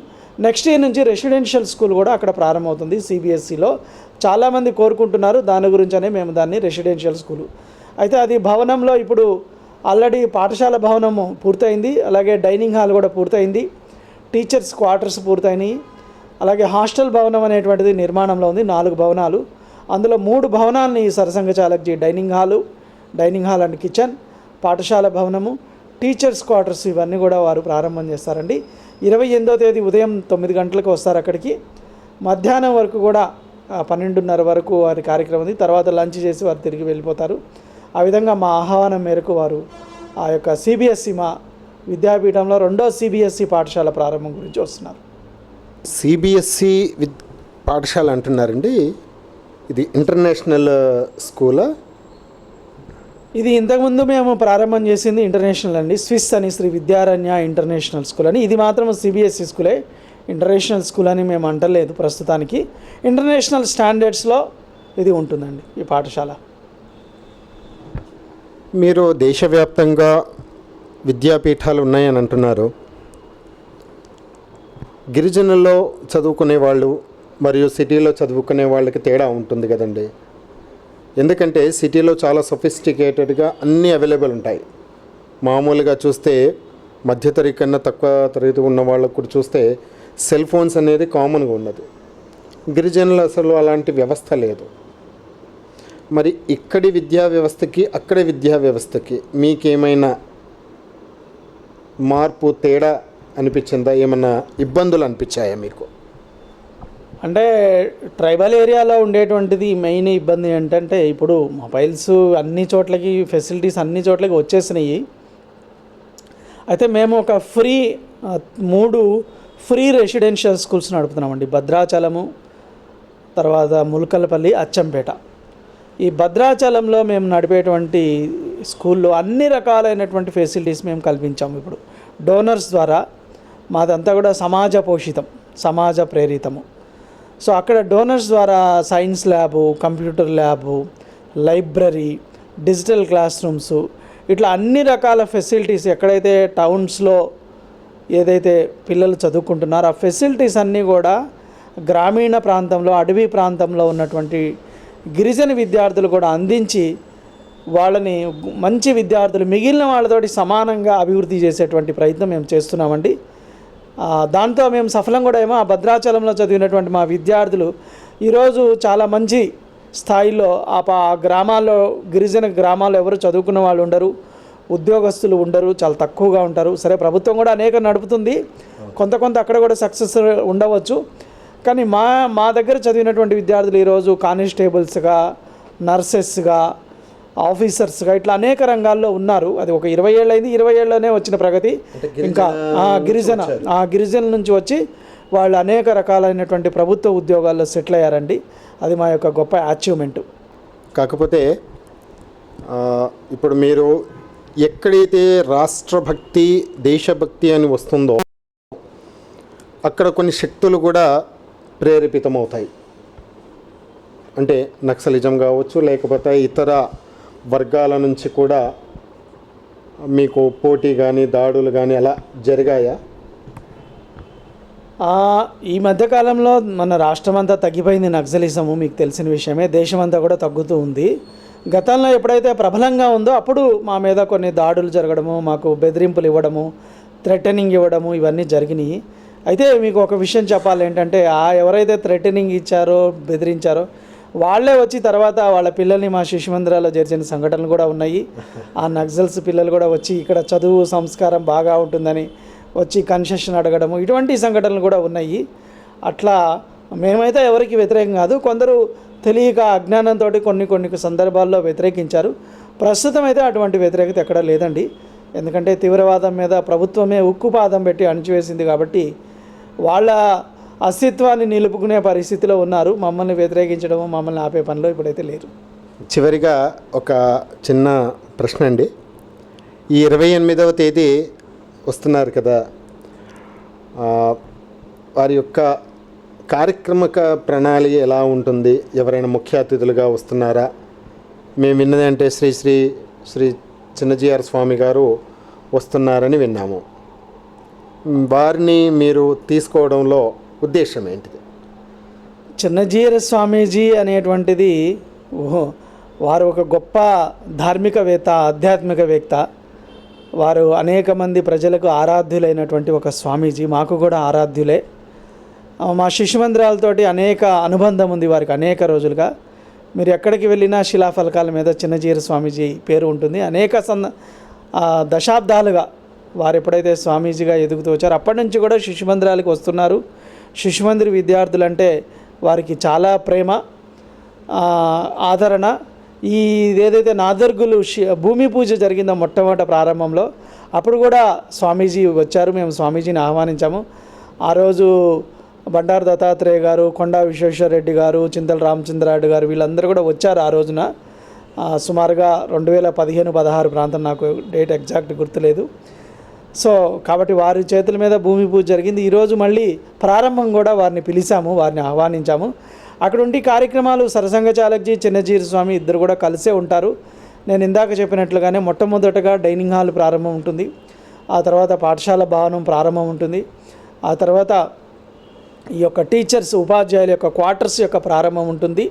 నెక్స్ట్ ఇయర్ నుంచి రెసిడెన్షియల్ స్కూల్ కూడా అక్కడ ప్రారంభమవుతుంది సిబిఎస్ఈలో. చాలామంది కోరుకుంటున్నారు, దాని గురించనే మేము దాన్ని రెసిడెన్షియల్ స్కూలు. అయితే అది భవనంలో ఇప్పుడు ఆల్రెడీ పాఠశాల భవనము పూర్తయింది, అలాగే డైనింగ్ హాల్ కూడా పూర్తయింది, టీచర్స్ క్వార్టర్స్ పూర్తయినాయి, అలాగే హాస్టల్ భవనం అనేటువంటిది నిర్మాణంలో ఉంది. 4 భవనాలు, అందులో 3 భవనాలని సరసంఘ చాలక్జీ డైనింగ్ హాల్ అండ్ కిచెన్, పాఠశాల భవనము, టీచర్స్ క్వార్టర్స్ ఇవన్నీ కూడా వారు ప్రారంభం చేస్తారండి. 28వ తేదీ ఉదయం 9 గంటలకు వస్తారు అక్కడికి. మధ్యాహ్నం వరకు కూడా 12:30 వరకు వారి కార్యక్రమం ఉంది. తర్వాత లంచ్ చేసి వారు తిరిగి వెళ్ళిపోతారు. ఆ విధంగా మా ఆహ్వానం మేరకు వారు ఆ యొక్క సిబిఎస్ఈ మా విద్యాపీఠంలో రెండో సిబిఎస్ఈ పాఠశాల ప్రారంభం గురించి వస్తున్నారు. సిబిఎస్ఈ పాఠశాల అంటున్నారండి, ఇది ఇంటర్నేషనల్ స్కూలా? ఇది ఇంతకుముందు మేము ప్రారంభం చేసింది ఇంటర్నేషనల్ అండి, స్విస్ అని, శ్రీ విద్యారణ్య ఇంటర్నేషనల్ స్కూల్ అని. ఇది మాత్రం సిబిఎస్ఈ స్కూలే, ఇంటర్నేషనల్ స్కూల్ అని మేము అంటలేదు ప్రస్తుతానికి. ఇంటర్నేషనల్ స్టాండర్డ్స్లో ఇది ఉంటుందండి ఈ పాఠశాల. మీరు దేశవ్యాప్తంగా విద్యాపీఠాలు ఉన్నాయని అంటున్నారు. గిరిజనుల్లో చదువుకునే వాళ్ళు మరియు సిటీలో చదువుకునే వాళ్ళకి తేడా ఉంటుంది కదండి. ఎందుకంటే సిటీలో చాలా సొఫిస్టికేటెడ్గా అన్నీ అవైలబుల్ ఉంటాయి. మామూలుగా చూస్తే మధ్యతరగతి కన్నా తక్కువ తరగతి ఉన్న వాళ్ళకు కూడా చూస్తే సెల్ ఫోన్స్ అనేది కామన్గా ఉన్నది. గిరిజనులు అసలు అలాంటి వ్యవస్థ లేదు. మరి ఇక్కడి విద్యా వ్యవస్థకి అక్కడి విద్యా వ్యవస్థకి మీకేమైనా మార్పు తేడా అనిపించిందా? ఏమన్నా ఇబ్బందులు అనిపించాయా మీకు? అంటే ట్రైబల్ ఏరియాలో ఉండేటువంటిది మెయిన్ ఇబ్బంది ఏంటంటే ఇప్పుడు మొబైల్స్ అన్ని చోట్లకి, ఫెసిలిటీస్ అన్ని చోట్లకి వచ్చేసినాయి. అయితే మేము ఒక 3 ఫ్రీ రెసిడెన్షియల్ స్కూల్స్ నడుపుతున్నామండి. భద్రాచలము, తర్వాత ములకలపల్లి, అచ్చంపేట. ఈ భద్రాచలంలో మేము నడిపేటువంటి స్కూల్లో అన్ని రకాలైనటువంటి ఫెసిలిటీస్ మేము కల్పించాము. ఇప్పుడు డోనర్స్ ద్వారా మాదంతా కూడా సమాజ పోషితం, సమాజ ప్రేరితము. సో అక్కడ డోనర్స్ ద్వారా science lab, computer lab, library, digital class rooms, ఇట్లా అన్ని రకాల ఫెసిలిటీస్ ఎక్కడైతే టౌన్స్లో ఏదైతే పిల్లలు చదువుకుంటున్నారో ఆ ఫెసిలిటీస్ అన్నీ కూడా గ్రామీణ ప్రాంతంలో, అడవి ప్రాంతంలో ఉన్నటువంటి గిరిజన విద్యార్థులు కూడా అందించి వాళ్ళని మంచి విద్యార్థులు మిగిలిన వాళ్ళతోటి సమానంగా అభివృద్ధి చేసేటువంటి ప్రయత్నం మేము చేస్తున్నామండి. దాంతో మేము సఫలం కూడా ఏమో. ఆ భద్రాచలంలో చదివినటువంటి మా విద్యార్థులు ఈరోజు చాలా మంచి స్థాయిలో ఆ గ్రామాల్లో, గిరిజన గ్రామాల్లో ఎవరు చదువుకున్న వాళ్ళు ఉండరు, ఉద్యోగస్తులు ఉండరు, చాలా తక్కువగా ఉంటారు. సరే, ప్రభుత్వం కూడా అనేక నడుపుతుంది, కొంత అక్కడ కూడా సక్సెస్ ఉండవచ్చు. కానీ మా దగ్గర చదివినటువంటి విద్యార్థులు ఈరోజు కానిస్టేబుల్స్గా, నర్సెస్గా, ఆఫీసర్స్గా ఇట్లా అనేక రంగాల్లో ఉన్నారు. అది ఒక 20 ఏళ్ళు అయింది. 20 ఏళ్ళలోనే వచ్చిన ప్రగతి. ఇంకా గిరిజనుల నుంచి వచ్చి వాళ్ళు అనేక రకాలైనటువంటి ప్రభుత్వ ఉద్యోగాల్లో సెటిల్ అయ్యారండి. అది మా యొక్క గొప్ప అచీవ్మెంట్. కాకపోతే ఇప్పుడు మీరు ఎక్కడైతే రాష్ట్రభక్తి, దేశభక్తి అని వస్తుందో అక్కడ కొన్ని శక్తులు కూడా ప్రేరేపితమవుతాయి. అంటే నక్సలిజం కావచ్చు, లేకపోతే ఇతర వర్గాల నుంచి కూడా మీకు పోటీ కానీ, దాడులు కానీ అలా జరిగాయా? ఈ మధ్యకాలంలో మన రాష్ట్రం అంతా తగ్గిపోయింది నక్సలిజము, మీకు తెలిసిన విషయమే. దేశమంతా కూడా తగ్గుతూ ఉంది. గతంలో ఎప్పుడైతే ప్రబలంగా ఉందో అప్పుడు మా మీద కొన్ని దాడులు జరగడము, మాకు బెదిరింపులు ఇవ్వడము, థ్రెటనింగ్ ఇవ్వడము ఇవన్నీ జరిగినాయి. అయితే మీకు ఒక విషయం చెప్పాలి ఏంటంటే, ఎవరైతే థ్రెటనింగ్ ఇచ్చారో, బెదిరించారో వాళ్ళే వచ్చి తర్వాత వాళ్ళ పిల్లల్ని మా శిశు మందిరాల్లో చేర్చిన సంఘటనలు కూడా ఉన్నాయి. ఆ నక్సల్స్ పిల్లలు కూడా వచ్చి ఇక్కడ చదువు సంస్కారం బాగా ఉంటుందని వచ్చి కన్సెషన్ అడగడము, ఇటువంటి సంఘటనలు కూడా ఉన్నాయి. అట్లా మేమైతే ఎవరికి వ్యతిరేకం కాదు. కొందరు తెలియక అజ్ఞానంతో కొన్ని సందర్భాల్లో వ్యతిరేకించారు. ప్రస్తుతం అయితే అటువంటి వ్యతిరేకత ఎక్కడా లేదండి. ఎందుకంటే తీవ్రవాదం మీద ప్రభుత్వమే ఉక్కుపాదం పెట్టి అణిచివేసింది కాబట్టి వాళ్ళ అస్తిత్వాన్ని నిలుపుకునే పరిస్థితిలో ఉన్నారు. మమ్మల్ని వ్యతిరేకించడం, మమ్మల్ని ఆపే పనిలో ఇప్పుడైతే లేరు. చివరిగా ఒక చిన్న ప్రశ్న అండి. ఈ 28వ తేదీ వస్తున్నారు కదా, వారి యొక్క కార్యక్రమక ప్రణాళిక ఎలా ఉంటుంది? ఎవరైనా ముఖ్య అతిథులుగా వస్తున్నారా? మేము విన్నది అంటే శ్రీ చిన్నజీఆర్ స్వామి గారు వస్తున్నారని విన్నాము. వారిని మీరు తీసుకోవడంలో ఉద్దేశం ఏంటిది? చిన్నజీయర స్వామీజీ అనేటువంటిది వారు ఒక గొప్ప ధార్మికవేత్త, ఆధ్యాత్మికవేత్త. వారు అనేక మంది ప్రజలకు ఆరాధ్యులైనటువంటి ఒక స్వామీజీ. మాకు కూడా ఆరాధ్యులే. మా శిశు మందిరాలతోటి అనేక అనుబంధం ఉంది వారికి అనేక రోజులుగా. మీరు ఎక్కడికి వెళ్ళినా శిలాఫలకాల మీద చిన్నజీయర స్వామీజీ పేరు ఉంటుంది. అనేక దశాబ్దాలుగా వారు ఎప్పుడైతే స్వామీజీగా ఎదుగుతూ వచ్చారో అప్పటి నుంచి కూడా శిశు మందిరాలకు వస్తున్నారు. శిశు మందిర విద్యార్థులంటే వారికి చాలా ప్రేమ, ఆదరణ. ఏదైతే నాదర్గులు భూమి పూజ జరిగిందో మొట్టమొదటి ప్రారంభంలో అప్పుడు కూడా స్వామీజీ వచ్చారు. మేము స్వామీజీని ఆహ్వానించాము. ఆ రోజు బండారు దత్తాత్రేయ గారు, కొండా విశ్వేశ్వరరెడ్డి గారు, చింతల రామచంద్రారెడ్డి గారు వీళ్ళందరూ కూడా వచ్చారు ఆ రోజున. సుమారుగా 2015-16 ప్రాంతం, నాకు డేట్ ఎగ్జాక్ట్ గుర్తులేదు. సో కాబట్టి వారి చేతుల మీద భూమి పూజ జరిగింది. ఈరోజు మళ్ళీ ప్రారంభం కూడా వారిని పిలిచాము, వారిని ఆహ్వానించాము. అక్కడ ఉండి కార్యక్రమాలు సరసంగ చాలక్జీ, చిన్నజీర స్వామి ఇద్దరు కూడా కలిసే ఉంటారు. నేను ఇందాక చెప్పినట్లుగానే మొట్టమొదటగా డైనింగ్ హాల్ ప్రారంభం ఉంటుంది. ఆ తర్వాత పాఠశాల భవనం ప్రారంభం ఉంటుంది. ఆ తర్వాత ఈ యొక్క టీచర్స్, ఉపాధ్యాయుల యొక్క క్వార్టర్స్ యొక్క ప్రారంభం ఉంటుంది.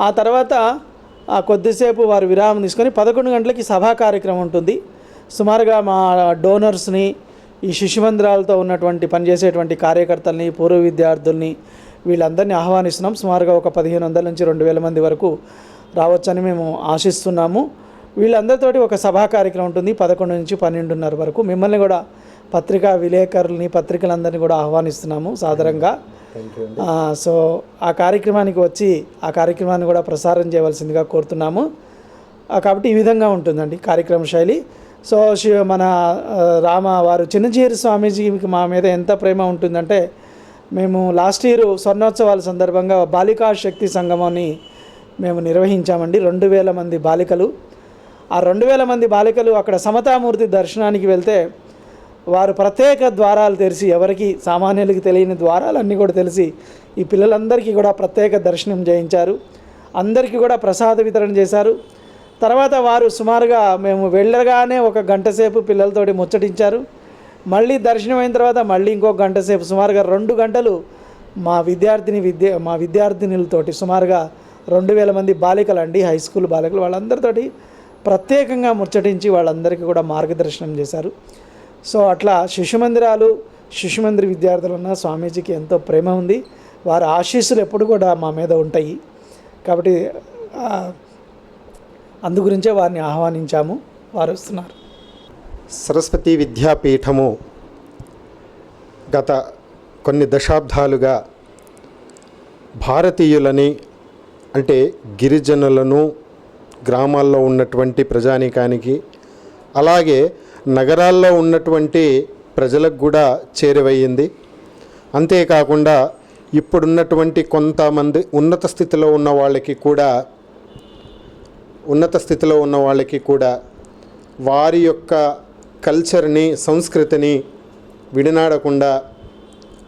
ఆ తర్వాత కొద్దిసేపు వారు విరామం తీసుకొని 11 గంటలకి సభా కార్యక్రమం ఉంటుంది. సుమారుగా మా డోనర్స్ని, ఈ శిశు మందిరాలతో ఉన్నటువంటి పనిచేసేటువంటి కార్యకర్తల్ని, పూర్వ విద్యార్థుల్ని వీళ్ళందరినీ ఆహ్వానిస్తున్నాం. సుమారుగా ఒక 1500 నుంచి 2000 మంది వరకు రావచ్చని మేము ఆశిస్తున్నాము. వీళ్ళందరితోటి ఒక సభా కార్యక్రమం ఉంటుంది 11 నుంచి 12:30 వరకు. మిమ్మల్ని కూడా పత్రికా విలేకరుల్ని, పత్రికలందరినీ కూడా ఆహ్వానిస్తున్నాము సాదరంగా. సో ఆ కార్యక్రమానికి వచ్చి ఆ కార్యక్రమాన్ని కూడా ప్రసారం చేయవలసిందిగా కోరుతున్నాము. కాబట్టి ఈ విధంగా ఉంటుందండి కార్యక్రమ శైలి. సో మన వారు చిన్నజీయర స్వామీజీకి మా మీద ఎంత ప్రేమ ఉంటుందంటే, మేము లాస్ట్ ఇయర్ స్వర్ణోత్సవాల సందర్భంగా బాలికా శక్తి సంగమాన్ని మేము నిర్వహించామండి. 2000 మంది బాలికలు. ఆ 2000 మంది బాలికలు అక్కడ సమతామూర్తి దర్శనానికి వెళ్తే వారు ప్రత్యేక ద్వారాలు తెరిచి, ఎవరికి సామాన్యులకి తెలియని ద్వారాలన్నీ కూడా తెలిసి ఈ పిల్లలందరికీ కూడా ప్రత్యేక దర్శనం చేయించారు. అందరికీ కూడా ప్రసాద వితరణ చేశారు. తర్వాత వారు సుమారుగా మేము వెళ్ళగానే 1 గంట సేపు పిల్లలతోటి ముచ్చటించారు. మళ్ళీ దర్శనం అయిన తర్వాత మళ్ళీ ఇంకొక గంట సేపు, సుమారుగా 2 గంటలు మా విద్యార్థినులతోటి, సుమారుగా 2000 మంది బాలికలండి, హై స్కూల్ బాలికలు, వాళ్ళందరితోటి ప్రత్యేకంగా ముచ్చటించి వాళ్ళందరికీ కూడా మార్గదర్శనం చేశారు. సో అట్లా శిశు మందిర విద్యార్థులన్న స్వామీజీకి ఎంతో ప్రేమ ఉంది. వారి ఆశీస్సులు ఎప్పుడు కూడా మా మీద ఉంటాయి. కాబట్టి అందుగురించే వారిని ఆహ్వానించాము. వారు వస్తున్నారు. సరస్వతి విద్యాపీఠము గత కొన్ని దశాబ్దాలుగా భారతీయులని, అంటే గిరిజనులను, గ్రామాల్లో ఉన్నటువంటి ప్రజానీకానికి, అలాగే నగరాల్లో ఉన్నటువంటి ప్రజలకు కూడా చేరువయ్యింది. అంతేకాకుండా ఇప్పుడున్నటువంటి కొంతమంది ఉన్నత స్థితిలో ఉన్న వాళ్ళకి కూడా వారి యొక్క కల్చర్ని, సంస్కృతిని విడనాడకుండా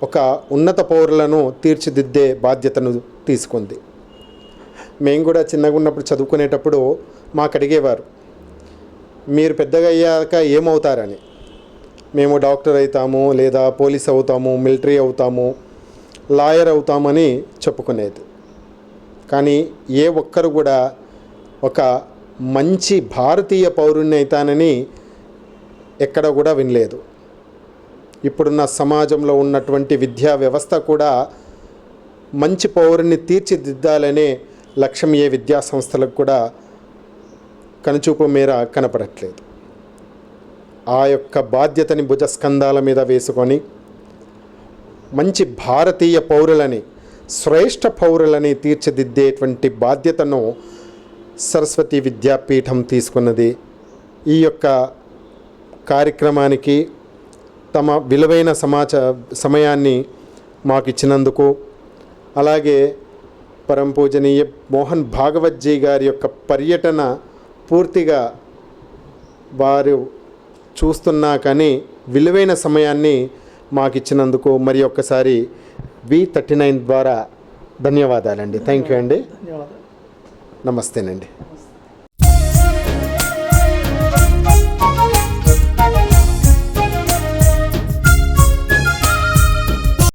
ఒక ఉన్నత పౌరులను తీర్చిదిద్దే బాధ్యతను తీసుకుంది. మేము కూడా చిన్నగా ఉన్నప్పుడు చదువుకునేటప్పుడు మాకు అడిగేవారు, మీరు పెద్దగా అయ్యాక ఏమవుతారని. మేము డాక్టర్ అవుతాము, లేదా పోలీస్ అవుతాము, మిలిటరీ అవుతాము, లాయర్ అవుతామని చెప్పుకునేది. కానీ ఏ ఒక్కరు కూడా ఒక మంచి భారతీయ పౌరుణ్ణి అవుతానని ఎక్కడ కూడా వినలేదు. ఇప్పుడున్న సమాజంలో ఉన్నటువంటి విద్యా వ్యవస్థ కూడా మంచి పౌరుని తీర్చిదిద్దాలనే లక్ష్యం ఏ విద్యా సంస్థలకు కూడా కనుచూపు మేర కనపడట్లేదు. ఆ యొక్క బాధ్యతని భుజస్కంధాల మీద వేసుకొని మంచి భారతీయ పౌరులని, శ్రేష్ఠ పౌరులని తీర్చిదిద్దేటువంటి బాధ్యతను సరస్వతి విద్యాపీఠం తీసుకున్నది. ఈ యొక్క కార్యక్రమానికి తమ విలువైన సమయాన్ని మాకు ఇచ్చినందుకు, అలాగే పరమ పూజనీయ మోహన్ భాగవత్జీ గారి యొక్క పర్యటన పూర్తిగా వారు చూస్తున్నా కానీ విలువైన సమయాన్ని మాకు ఇచ్చినందుకు మరి ఒక్కసారి V39 ద్వారా ధన్యవాదాలండి. థ్యాంక్ యూ అండి. ధన్యవాదాలు. నమస్తేనండి.